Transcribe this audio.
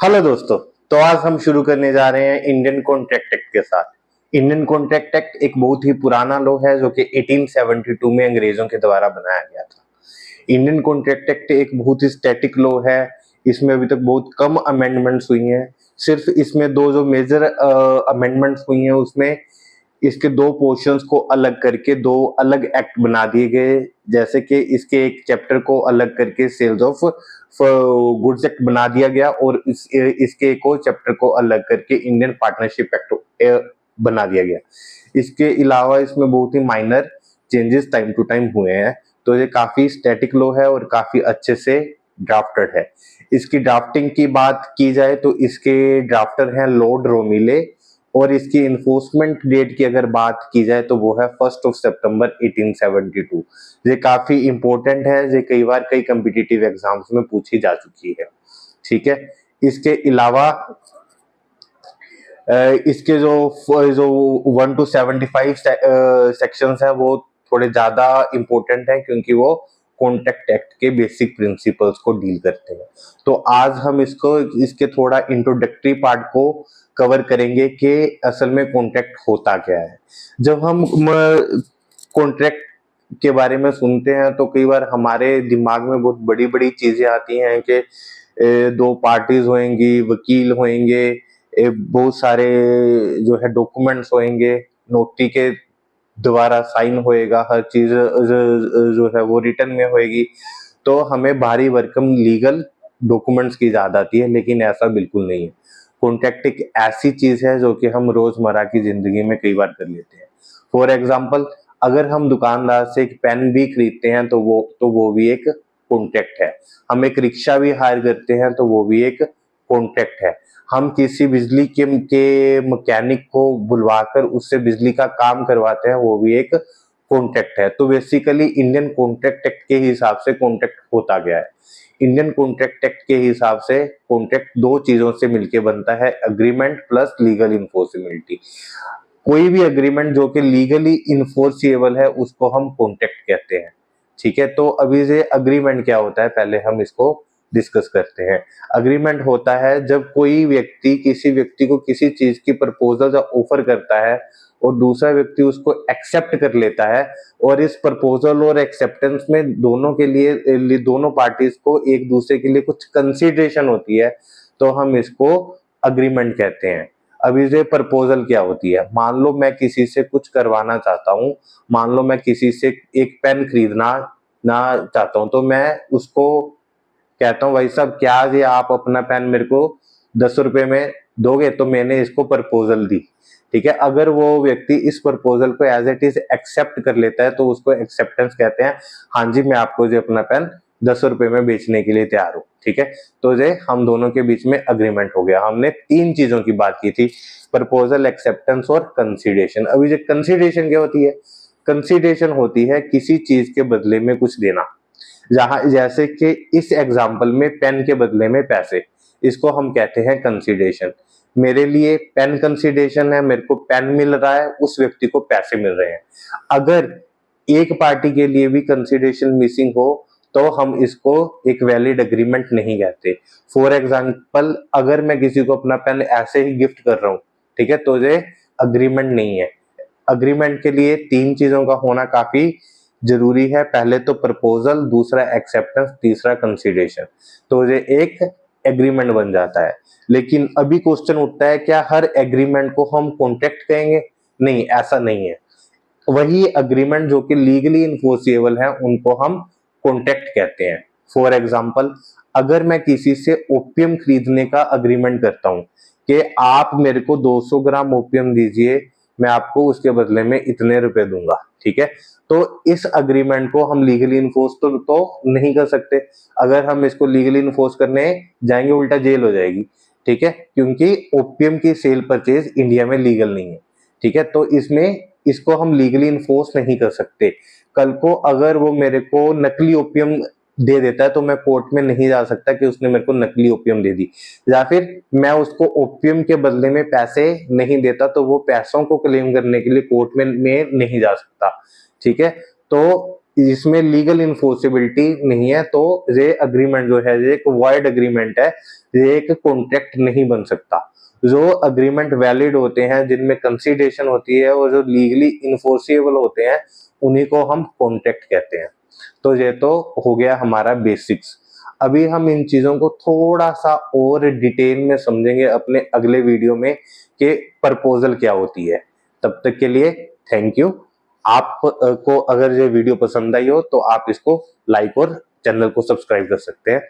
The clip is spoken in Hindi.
हेलो दोस्तों। तो आज हम शुरू करने जा रहे हैं इंडियन कॉन्ट्रैक्ट एक्ट के साथ। इंडियन कॉन्ट्रैक्ट एक्ट एक बहुत ही पुराना लॉ है जो कि 1872 में अंग्रेजों के द्वारा बनाया गया था। इंडियन कॉन्ट्रैक्ट एक्ट एक बहुत ही स्टैटिक लॉ है। इसमें अभी तक बहुत कम अमेंडमेंट्स हुई हैं। सिर्फ इसमें दो जो मेजर अमेंडमेंट्स हुई हैं उसमें इसके दो पोर्शंस को अलग करके दो अलग एक्ट बना दिए गए। जैसे कि इसके एक चैप्टर को अलग करके सेल्स ऑफ गुड्स एक्ट बना दिया गया और इसके एक और चैप्टर को अलग करके इंडियन पार्टनरशिप एक्ट बना दिया गया। इसके अलावा इसमें बहुत ही minor changes time to time हुए हैं। तो ये काफी स्टैटिक लॉ है और काफी अच्छे से ड्राफ्टेड है। इसकी ड्राफ्टिंग की बात की जाए तो इसके ड्राफ्टर हैं लॉर्ड रोमिले और इसकी इन्फोर्समेंट डेट की अगर बात की जाए तो वो है 1 सितंबर 1872। ये काफी इंपॉर्टेंट है। ये कई बार कई कम्पिटिटिव एग्जाम्स में पूछी जा चुकी है। ठीक है। इसके अलावा इसके जो जो 1 to 75 सेक्शंस है वो थोड़े ज्यादा इंपॉर्टेंट है क्योंकि वो कॉन्ट्रैक्ट एक्ट के बेसिक प्रिंसिपल्स को डील करते हैं। तो आज हम इसको इसके थोड़ा इंट्रोडक्टरी पार्ट को कवर करेंगे कि असल में कॉन्ट्रैक्ट होता क्या है। जब हम कॉन्ट्रैक्ट के बारे में सुनते हैं तो कई बार हमारे दिमाग में बहुत बड़ी बड़ी चीजें आती हैं कि दो पार्टीज होंगी, वकील होंगे, बहुत सारे जो है डॉक्यूमेंट्स होंगे, नोटरी के द्वारा साइन होएगा, हर चीज जो है वो रिटर्न में होएगी। तो हमें भारी भरकम लीगल डॉक्यूमेंट्स की याद आती है, लेकिन ऐसा बिल्कुल नहीं है। कॉन्ट्रैक्ट एक ऐसी चीज है जो कि हम रोजमर्रा की जिंदगी में कई बार कर लेते हैं। फॉर एग्जाम्पल, अगर हम दुकानदार से एक पेन भी खरीदते हैं तो वो भी एक कॉन्ट्रैक्ट है। हम एक रिक्शा भी हायर करते हैं तो वो भी एक कॉन्ट्रैक्ट है। हम किसी बिजली के मैकेनिक को बुलवाकर उससे बिजली का काम करवाते हैं वो भी एक कॉन्ट्रैक्ट है। तो बेसिकली इंडियन कॉन्ट्रैक्ट एक्ट के हिसाब से कॉन्ट्रैक्ट होता गया है। इंडियन कॉन्ट्रैक्ट एक्ट के हिसाब से कॉन्ट्रैक्ट दो चीजों से मिलकर बनता है, अग्रीमेंट प्लस लीगल इन्फोर्सिबिलिटी। कोई भी अग्रीमेंट जो कि लीगली इन्फोर्सिएबल है उसको हम कॉन्ट्रैक्ट कहते हैं। ठीक है। तो अभी से अग्रीमेंट क्या होता है पहले हम इसको डिस्कस करते हैं। अग्रीमेंट होता है जब कोई व्यक्ति किसी व्यक्ति को किसी चीज की प्रपोजल या ऑफर करता है और दूसरा व्यक्ति उसको एक्सेप्ट कर लेता है और इस प्रपोजल और एक्सेप्टेंस में दोनों के लिए दोनों पार्टीज को एक दूसरे के लिए कुछ कंसीडरेशन होती है, तो हम इसको अग्रीमेंट कहते हैं। अभी ये प्रपोजल क्या होती है, मान लो मैं किसी से कुछ करवाना चाहता हूँ, मान लो मैं किसी से एक पेन खरीदना ना चाहता हूँ तो मैं उसको कहता हूँ भाई साहब क्या जी आप अपना पेन मेरे को 10 रुपए में दोगे, तो मैंने इसको प्रपोजल दी। ठीक है। अगर वो व्यक्ति इस प्रपोजल को एज इट इज एक्सेप्ट कर लेता है तो उसको एक्सेप्टेंस कहते हैं। हाँ जी मैं आपको जो अपना पेन 10 रुपए में बेचने के लिए तैयार हूँ। ठीक है। तो ये हम दोनों के बीच में अग्रीमेंट हो गया। हमने तीन चीजों की बात की थी, प्रपोजल, एक्सेप्टेंस और कंसीडरेशन। अभी जो कंसीडरेशन क्या होती है, कंसीडरेशन होती है किसी चीज के बदले में कुछ देना। जहां जैसे कि इस एग्जाम्पल में पेन के बदले में पैसे, इसको हम कहते हैं कंसीडरेशन। मेरे लिए पेन कंसीडरेशन है, मेरे को पेन मिल रहा है, उस व्यक्ति को पैसे मिल रहे हैं। अगर एक पार्टी के लिए भी कंसीडरेशन मिसिंग हो तो हम इसको एक वैलिड अग्रीमेंट नहीं कहते। फॉर एग्जाम्पल, अगर मैं किसी को अपना पेन ऐसे ही गिफ्ट कर रहा हूं, ठीक है, तो ये अग्रीमेंट नहीं है। अग्रीमेंट के लिए तीन चीजों का होना काफी जरूरी है। पहले तो प्रपोजल, दूसरा एक्सेप्टेंस, तीसरा कंसीडरेशन, तो ये एक एग्रीमेंट बन जाता है। लेकिन अभी क्वेश्चन उठता है क्या हर एग्रीमेंट को हम कॉन्ट्रैक्ट कहेंगे? नहीं, ऐसा नहीं है। वही एग्रीमेंट जो कि लीगली इन्फोर्सिएबल है उनको हम कॉन्ट्रैक्ट कहते हैं। फॉर एग्जाम्पल, अगर मैं किसी से ओपियम खरीदने का अग्रीमेंट करता हूं कि आप मेरे को 200 ग्राम ओपियम दीजिए, मैं आपको उसके बदले में इतने रुपए दूंगा। ठीक है। तो इस अग्रीमेंट को हम लीगली इन्फोर्स तो नहीं कर सकते। अगर हम इसको लीगली इन्फोर्स करने जाएंगे उल्टा जेल हो जाएगी। ठीक है। क्योंकि ओपियम की सेल परचेज इंडिया में लीगल नहीं है। ठीक है। तो इसमें इसको हम लीगली इन्फोर्स नहीं कर सकते। कल को अगर वो मेरे को नकली ओपियम दे देता है तो मैं कोर्ट में नहीं जा सकता कि उसने मेरे को नकली ओपियम दे दी, या फिर मैं उसको ओपियम के बदले में पैसे नहीं देता तो वो पैसों को क्लेम करने के लिए कोर्ट में नहीं जा सकता। ठीक है। तो इसमें लीगल इन्फोर्सिबिलिटी नहीं है, तो ये अग्रीमेंट जो है ये एक वॉइड अग्रीमेंट है, ये एक कॉन्ट्रैक्ट नहीं बन सकता। जो अग्रीमेंट वैलिड होते हैं, जिनमें कंसीडरेशन होती है और जो लीगली इन्फोर्सिबल होते हैं, उन्हीं को हम कॉन्ट्रैक्ट कहते हैं। तो ये तो हो गया हमारा बेसिक्स। अभी हम इन चीजों को थोड़ा सा और डिटेल में समझेंगे अपने अगले वीडियो में कि प्रपोजल क्या होती है। तब तक के लिए थैंक यू। आप को अगर ये वीडियो पसंद आई हो तो आप इसको लाइक और चैनल को सब्सक्राइब कर सकते हैं।